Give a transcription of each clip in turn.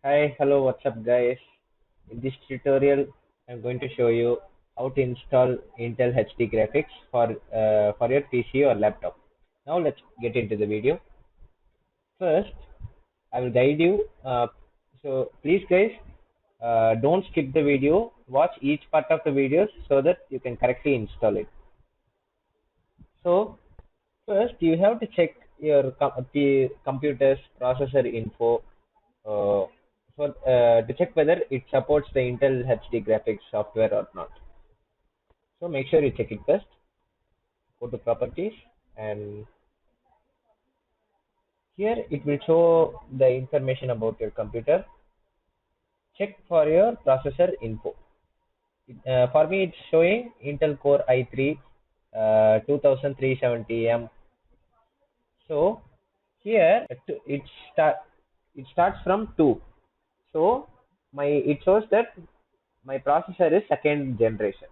Hi, hello, what's up guys? In this tutorial, I'm going to show you how to install Intel HD graphics for your PC or laptop. Now let's get into the video. First, I will guide you. So please guys, don't skip the video. Watch each part of the videos so that you can correctly install it. So first, you have to check your computer's processor info to check whether it supports the Intel HD graphics software or not. So make sure you check it first. Go to properties, and here it will show the information about your computer. Check for your processor info. For me, it's showing Intel Core i3 2370M. So here it starts from 2. So it shows that my processor is second generation.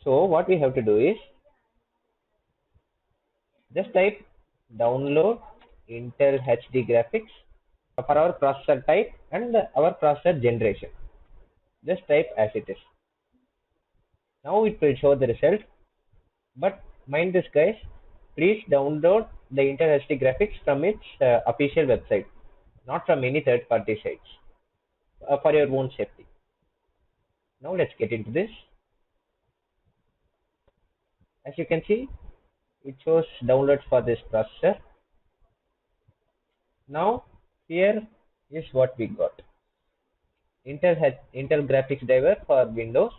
So what we have to do is just type download Intel HD graphics for our processor type and our processor generation. Just type as it is. Now it will show the result. But mind this guys, please download the Intel HD graphics from its official website, not from any third party sites, for your own safety. Now let's get into this. As you can see, it shows downloads for this processor. Now here is what we got. Intel graphics driver for Windows.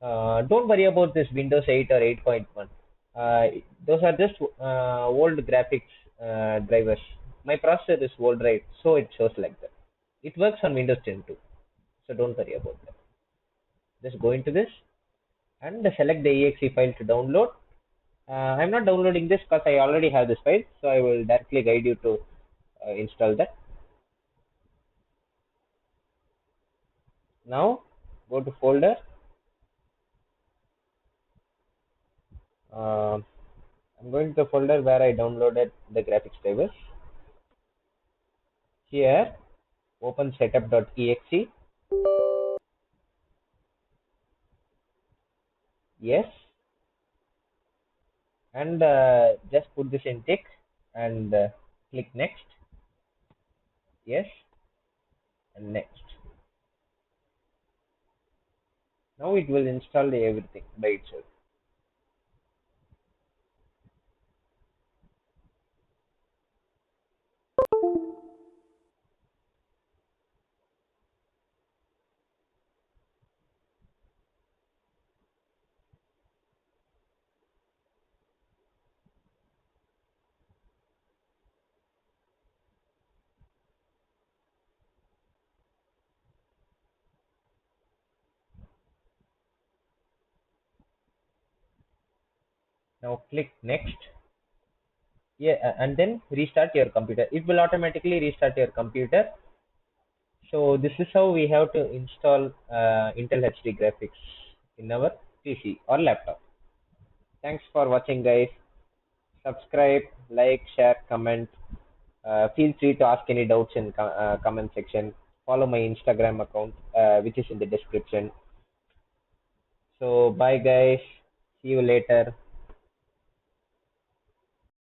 Don't worry about this Windows 8 or 8.1. Those are just old graphics drivers. My processor is old, right? So it shows like that. It works on Windows 10 too. So don't worry about that. Just go into this and select the exe file to download. I'm not downloading this because I already have this file. So I will directly guide you to install that. Now go to folder. I'm going to the folder where I downloaded the graphics drivers. Here, open setup.exe. Yes. And just put this in tick and click next. Yes. And next. Now it will install everything by itself. Now click next. Yeah, and then restart your computer. It will automatically restart your computer. So this is how we have to install Intel HD graphics in our PC or laptop. Thanks for watching guys. Subscribe, like, share, comment. Feel free to ask any doubts in comment section. Follow my Instagram account, which is in the description. So bye guys. See you later.